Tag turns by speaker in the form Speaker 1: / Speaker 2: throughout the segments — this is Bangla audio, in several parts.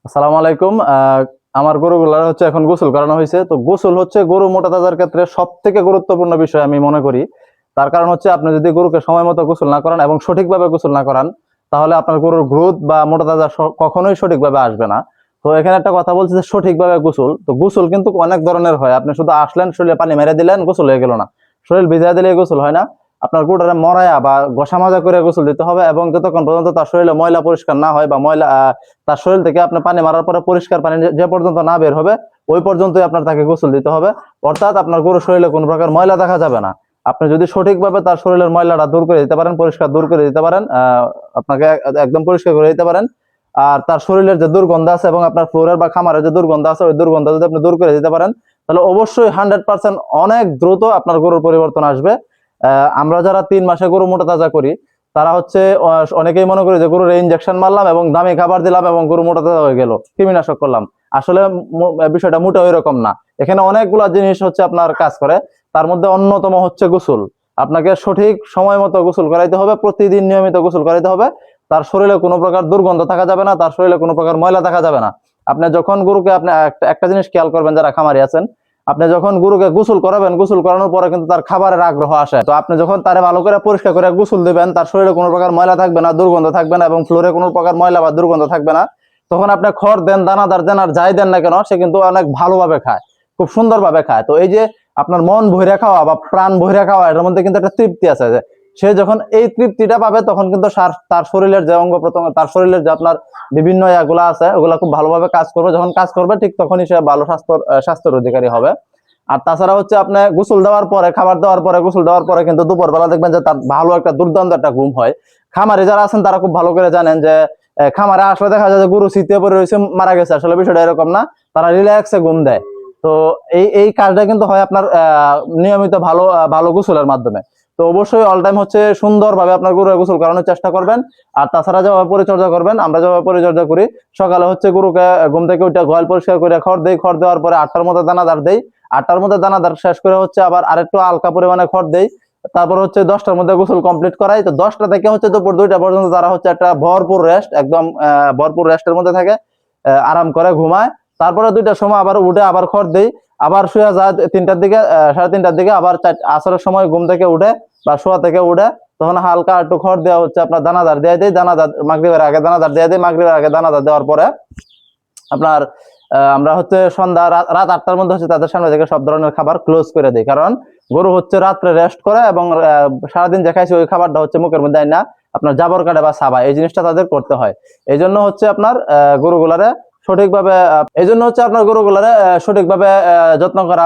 Speaker 1: আসসালামু আলাইকুম। আমার গরুগুলার হচ্ছে এখন গোসল করানো হয়েছে। তো গোসল হচ্ছে গরু মোটা তাজার ক্ষেত্রে সব থেকে গুরুত্বপূর্ণ বিষয় আমি মনে করি। তার কারণ হচ্ছে আপনি যদি গরুকে সময় মতো গোসল না করান এবং সঠিকভাবে গোসল না করান, তাহলে আপনার গরুর গ্রোথ বা মোটা তাজা কখনোই সঠিকভাবে আসবে না। তো এখানে একটা কথা বলছি যে সঠিকভাবে গোসল, তো গোসল কিন্তু অনেক ধরনের হয়। আপনি শুধু আসলেন, শরীরে পানি মেরে দিলেন, গোসল হয়ে গেল না। শরীর ভিজাই দিলে গোসল হয় না। আপনার গরুটারে মরায়া বা ঘষা মাজা করে গোসল দিতে হবে, এবং যতক্ষণ পর্যন্ত তার শরীরে ময়লা পরিষ্কার না হয় বা ময়লা তার শরীর থেকে আপনি পানি মারার পরে পরিষ্কার পানি যে পর্যন্ত না বের হবে, ওই পর্যন্তই আপনার তাকে গোসল দিতে হবে। অর্থাৎ আপনার গরুর শরীরে কোনো প্রকার ময়লা দেখা যাবে না। আপনি যদি সঠিকভাবে তার শরীরের ময়লাটা দূর করে দিতে পারেন, পরিষ্কার দূর করে দিতে পারেন, আপনাকে একদম পরিষ্কার করে দিতে পারেন। আর তার শরীরের যে দুর্গন্ধ আছে এবং আপনার ফ্লোরের বা খামারের যে দুর্গন্ধ আছে, ওই দুর্গন্ধ যদি আপনি দূর করে দিতে পারেন, তাহলে অবশ্যই 100% অনেক দ্রুত আপনার গরুর পরিবর্তন আসবে। আমরা যারা 3 মাসে গরু মোটা তাজা করি, তারা হচ্ছে অনেকেই মনে করে যে গরুর ইনজেকশন মারলাম এবং দামি খাবার দিলাম এবং গরু মোটা তাজা হয়ে গেল, কৃমিনাশক করলাম। আসলে বিষয়টা মোটেও এরকম না। এখানে অনেকগুলা জিনিস হচ্ছে আপনার কাজ করে। তার মধ্যে অন্যতম হচ্ছে গোসল। আপনাকে সঠিক সময় মতো গোসল করাইতে হবে, প্রতিদিন নিয়মিত গোসল করাইতে হবে। তার শরীরে কোনো প্রকার দুর্গন্ধ থাকা যাবে না, তার শরীরে কোনো প্রকার ময়লা থাকা যাবে না। আপনি যখন গরুকে, আপনি একটা জিনিস খেয়াল করবেন যারা খামারি আছেন, আপনি যখন গরুকে গোসল করাবেন, গোসল করানোর পরে কিন্তু তার খাবারের আগ্রহ আসে। তো আপনি যখন তারে ভালো করে পরিষ্কার করে গোসল দিবেন, তার শরীরে কোনো প্রকার ময়লা থাকবে না, দুর্গন্ধ থাকবে না এবং ফ্লোরে কোনো প্রকার ময়লা বা দুর্গন্ধ থাকবে না, তখন আপনি খড় দেন, দানাদার দেন, আর যাই দেন না কেন, সে কিন্তু অনেক ভালোভাবে খায়, খুব সুন্দরভাবে খায়। তো এই যে আপনার মন ভৈরা খাওয়া বা প্রাণ ভৈরা খাওয়া, এটার মধ্যে কিন্তু একটা তৃপ্তি আছে। যে সে যখন এই তৃপ্তিটা পাবে, তখন কিন্তু তার শরীরের যে অঙ্গ প্রত্যঙ্গ, তার শরীরের যে আপনার বিভিন্ন ইয়াগুলা আছে, ওগুলা খুব ভালোভাবে কাজ করবে। যখন কাজ করবে, ঠিক তখনই সে ভালো স্বাস্থ্যের অধিকারী হবে। আর তাছাড়া হচ্ছে আপনি গোসল দেওয়ার পরে, খাবার দেওয়ার পরে, গোসল দেওয়ার পরে কিন্তু দুপুরবেলা দেখবেন যে তার ভালো একটা দুর্দান্ত একটা ঘুম হয়। খামারে যারা আছেন তারা খুব ভালো করে জানেন যে খামারে আসলে দেখা যায় যে গরু শীতে পড়ে রয়েছে, মারা গেছে। আসলে বিষয়টা এরকম না, তারা রিল্যাক্সে ঘুম দেয়। তো এই এই কাজটা কিন্তু হয় আপনার নিয়মিত ভালো গোসলের মাধ্যমে। তো অবশ্যই অল টাইম হচ্ছে সুন্দরভাবে আপনার গরু গোসল করানোর চেষ্টা করবেন। আর তাছাড়া যেভাবে পরিচর্যা করবেন, আমরা যেভাবে পরিচর্যা করি, সকালে হচ্ছে গরুকে ঘুম থেকে উঠে গোয়াল পরিষ্কার করে খড় দেই, খড় দেওয়ার পরে 8টার মধ্যে দানাদার দেই, 8টার মধ্যে দানাদার শেষ করে হচ্ছে আবার আরেকটু হালকা পরিমাণে খড় দেই। তারপর হচ্ছে 10টার মধ্যে গোসল কমপ্লিট করাই। তো 10টা থেকে হচ্ছে দুপুর 2টা পর্যন্ত তারা হচ্ছে একটা ভরপুর রেস্ট, একদম ভরপুর রেস্টের মধ্যে থাকে, আরাম করে ঘুমায়। তারপরে 2টার সময় আবার উঠে আবার খড় দেই, আবার শুয়ে যায় 3টার দিকে, 3:30টার দিকে, আবার আসরের সময় ঘুম থেকে উঠে বা শোয়া থেকে উঠে তখন হালকা একটু খড় দেওয়া হচ্ছে আপনার দানাদার দিয়ে দেয়। দানাদার মাগরিবের আগে দানাদার দিয়ে দেয়, মাগরিবের আগে দানাদার দেওয়ার পরে আপনার আমরা হচ্ছে সন্ধ্যা রাত 8টার মধ্যে হচ্ছে তাদের সামনে থেকে সব ধরনের খাবার ক্লোজ করে দিই। কারণ গরু হচ্ছে রাত্রে রেস্ট করে এবং সারাদিন যে খাইছে ওই খাবারটা হচ্ছে মুখের মধ্যে না আপনার জাবর কাটে বা সাবা, এই জিনিসটা তাদের করতে হয়। এই জন্য হচ্ছে আপনার গরুগুলারে সঠিকভাবে এই জন্য হচ্ছে আপনার গরুগুলারে সঠিকভাবে যত্ন করা,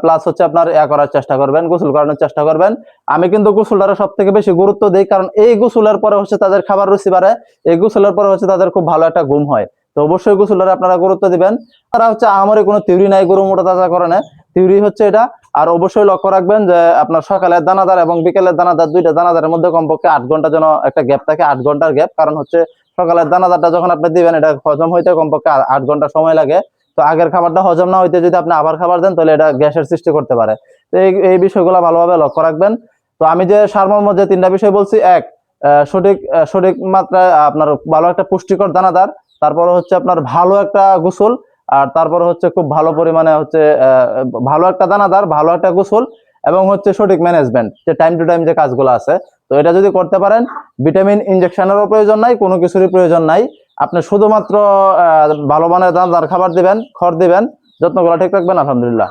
Speaker 1: প্লাস হচ্ছে আপনার করার চেষ্টা করবেন, গোসল করানোর চেষ্টা করবেন। আমি কিন্তু গোসলটারে সব থেকে বেশি গুরুত্ব দিই, কারণ এই গোসলের পরে হচ্ছে তাদের খাবার রুচি বাড়ে, এই গোসলের পরে হচ্ছে তাদের খুব ভালো একটা ঘুম হয়। তো অবশ্যই গোসলটা আপনারা গুরুত্ব দিবেন। তারা হচ্ছে আমারই কোনো থিওরি নাই গরু মোটা তাজা করণে, থিওরি হচ্ছে এটা। আর অবশ্যই লক্ষ্য রাখবেন যে আপনার সকালের দানাদার এবং বিকেলের দানাদার, 2টা দানাদারের মধ্যে কমপক্ষে 8 ঘন্টা যেন একটা গ্যাপ থাকে, 8 ঘন্টার গ্যাপ। কারণ হচ্ছে সকালের দানাদারটা যখন আপনি দিবেন, এটা হজম হইতে কমপক্ষে 8 ঘন্টা সময় লাগে। তো আগের খাবারটা হজম না হইতে যদি আপনি আবার খাবার দেন, তাহলে এটা গ্যাসের সৃষ্টি করতে পারে। তো এই বিষয়গুলো ভালোভাবে লক্ষ্য রাখবেন। তো আমি যে সারমর্ম যে 3টা বিষয় বলছি, এক, সঠিক মাত্রায় আপনার ভালো একটা পুষ্টিকর দানাদার, তারপরে হচ্ছে আপনার ভালো একটা গোসল, আর তারপরে হচ্ছে খুব ভালো পরিমাণে হচ্ছে ভালো একটা দানাদার, ভালো একটা গোসল, এবং হচ্ছে সঠিক ম্যানেজমেন্ট, যে টাইম টু টাইম যে কাজগুলো আছে। তো এটা যদি করতে পারেন, ভিটামিন ইনজেকশনেরও প্রয়োজন নাই, কোনো কিছুরই প্রয়োজন নাই। আপনি শুধুমাত্র ভালো মানের দানাদার খাবার দিবেন, খড় দিবেন, যত্নগুলো ঠিক রাখবেন, আলহামদুলিল্লাহ।